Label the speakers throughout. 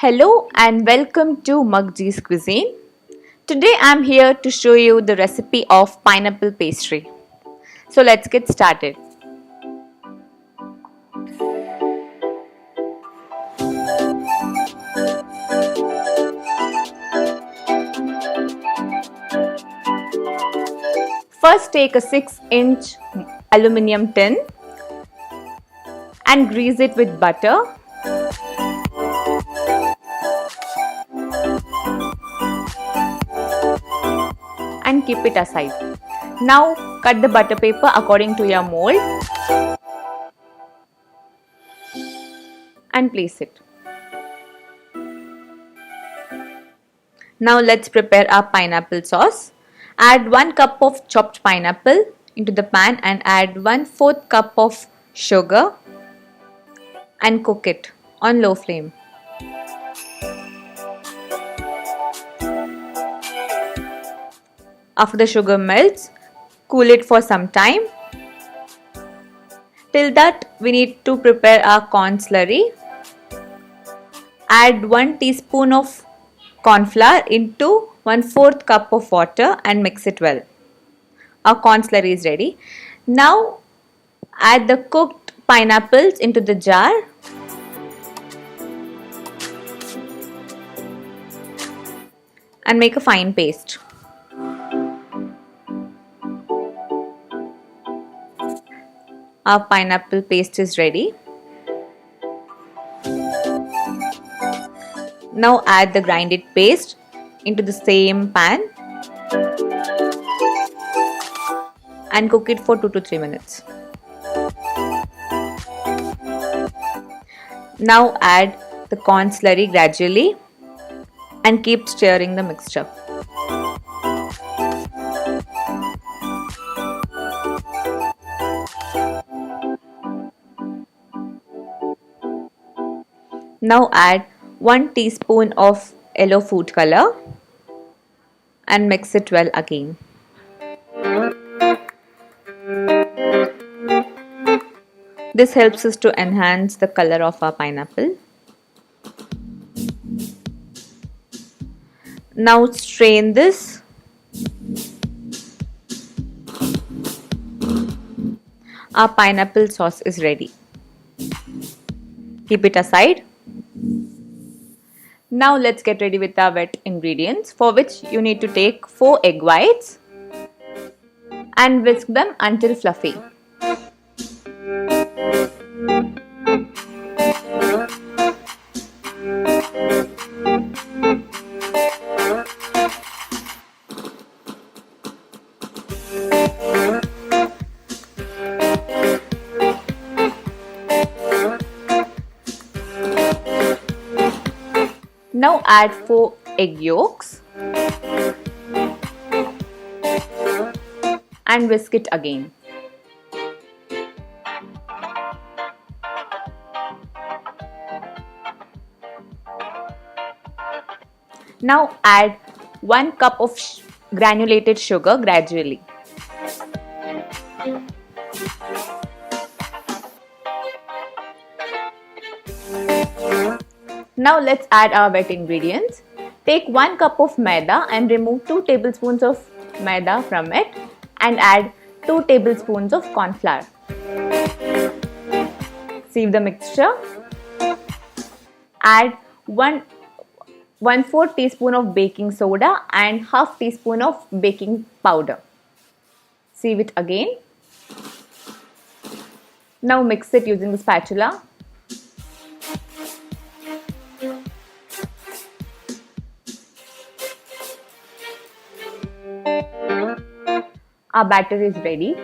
Speaker 1: Hello and welcome to Magaji's Cuisine. Today I'm here to show you the recipe of pineapple pastry. So let's get started. First take a 6-inch aluminium tin and grease it with butter. And keep it aside. Now cut the butter paper according to your mold and place it. Now let's prepare our pineapple sauce. Add 1 cup of chopped pineapple into the pan and add 1/4 cup of sugar and cook it on low flame. After the sugar melts, cool it for some time. Till that, we need to prepare our corn slurry. Add 1 teaspoon of corn flour into 1/4 cup of water and mix it well. Our corn slurry is ready. Now add the cooked pineapples into the jar. And make a fine paste. Our pineapple paste is ready. Now add the grinded paste into the same pan and cook it for 2 to 3 minutes. Now add the corn slurry gradually and keep stirring the mixture. Now add 1 teaspoon of yellow food color and mix it well again. This helps us to enhance the color of our pineapple. Now strain this. Our pineapple sauce is ready. Keep it aside. Now let's get ready with our wet ingredients, for which you need to take 4 egg whites and whisk them until fluffy. Now add 4 egg yolks and whisk it again. Now add 1 cup of granulated sugar gradually. Now let's add our wet ingredients. Take 1 cup of maida and remove 2 tablespoons of maida from it and add 2 tablespoons of corn flour. Sieve the mixture. Add 1/4 teaspoon of baking soda and half teaspoon of baking powder. Sieve it again. Now mix it using the spatula. Our batter is ready.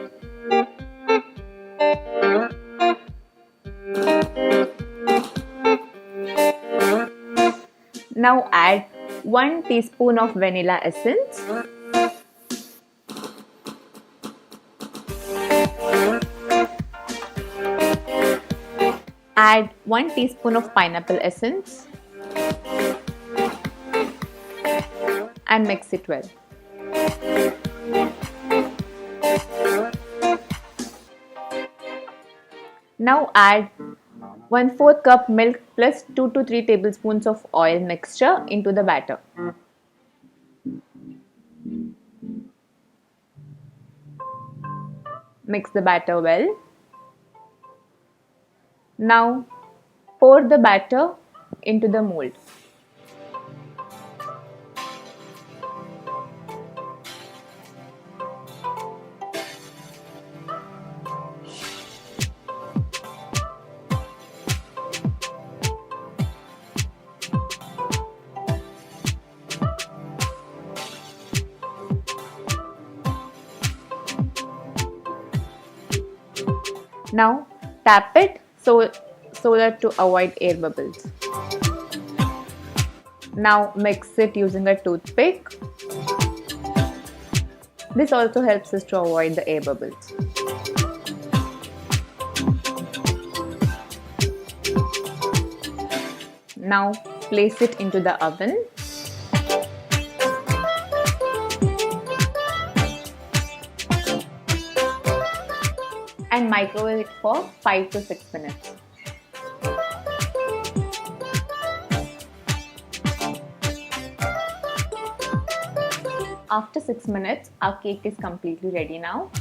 Speaker 1: Now add 1 teaspoon of vanilla essence. Add 1 teaspoon of pineapple essence and mix it well. Now add 1/4 cup milk plus 2 to 3 tablespoons of oil mixture into the batter. Mix the batter well. Now pour the batter into the mold. Now tap it so that to avoid air bubbles. Now mix it using a toothpick. This also helps us to avoid the air bubbles. Now place it into the oven. And microwave it for 5 to 6 minutes. After 6 minutes, our cake is completely ready now.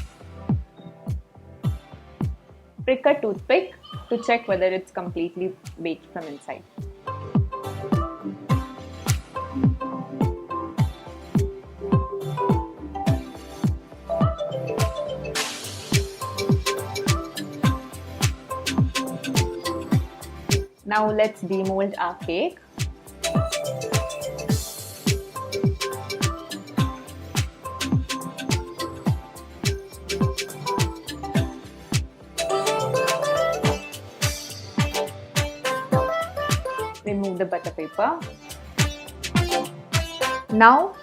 Speaker 1: Prick a toothpick to check whether it's completely baked from inside. Now let's demold our cake. Remove the butter paper. Now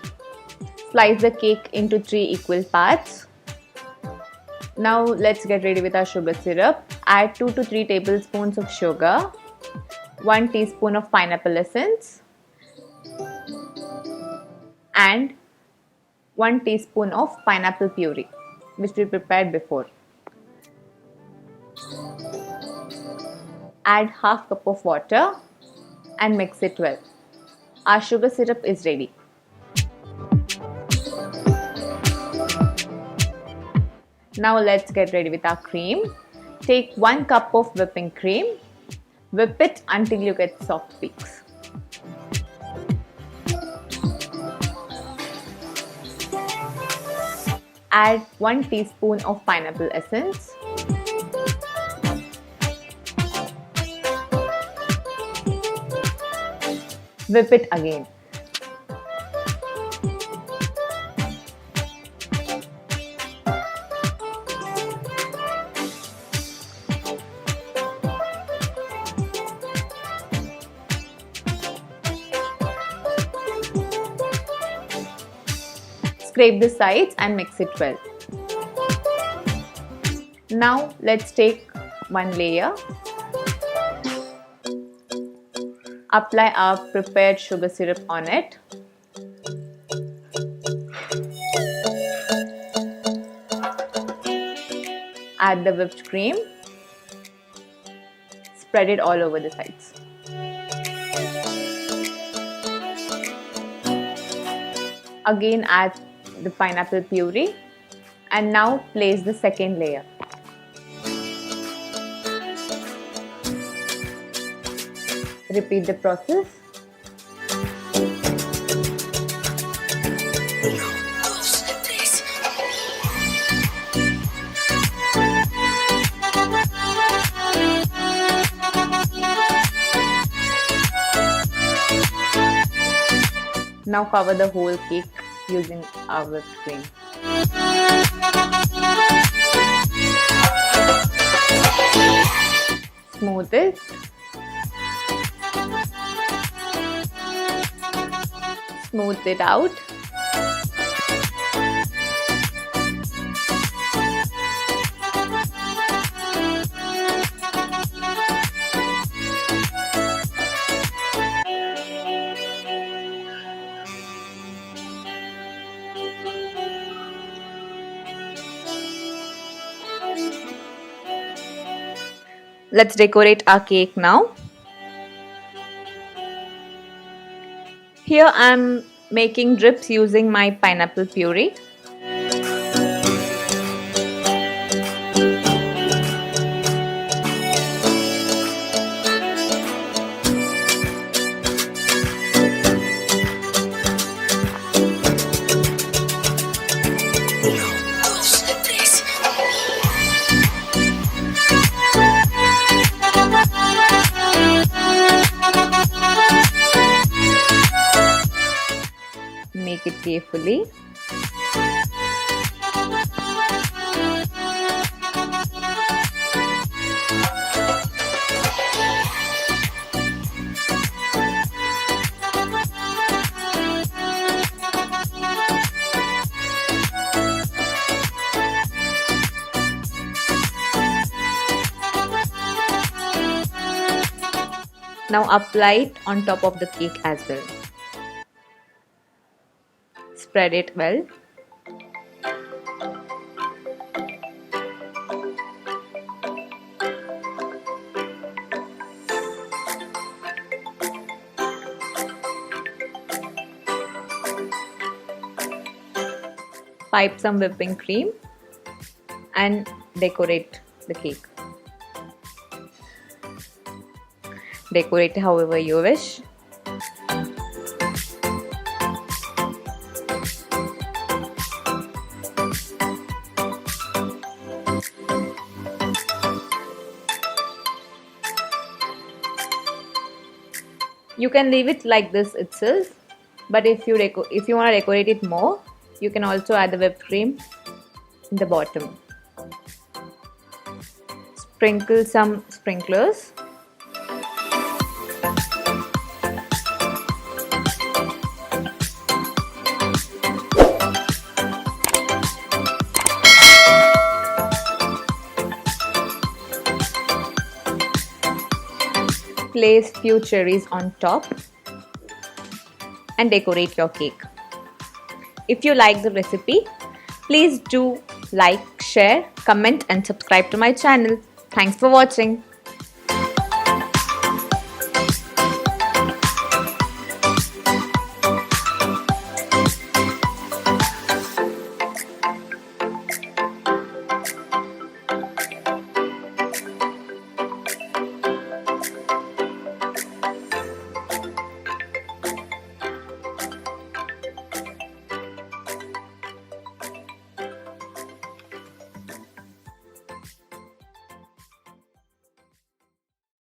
Speaker 1: slice the cake into 3 equal parts. Now let's get ready with our sugar syrup. Add 2 to 3 tablespoons of sugar, 1 teaspoon of pineapple essence and 1 teaspoon of pineapple puree, which we prepared before. Add half cup of water and mix it well. Our sugar syrup is ready. Now let's get ready with our cream. Take 1 cup of whipping cream. Whip it until you get soft peaks. Add 1 teaspoon of pineapple essence. Whip it again. Scrape the sides and mix it well. Now let's take 1 layer. Apply our prepared sugar syrup on it. Add the whipped cream. Spread it all over the sides. Again add the pineapple puree and now place the second layer. Repeat the process. Now cover the whole cake using our whipped cream. Smooth it. Smooth it out. Let's decorate our cake now. Here I'm making drips using my pineapple puree. Make it carefully. Now apply it on top of the cake as well. Spread it well. Pipe some whipping cream and decorate the cake. Decorate however you wish. You can leave it like this itself, but if you want to decorate it more, you can also add the whipped cream in the bottom. Sprinkle some sprinklers. Place few cherries on top and decorate your cake. If you like the recipe, please do like, share, comment and subscribe to my channel. Thanks for watching.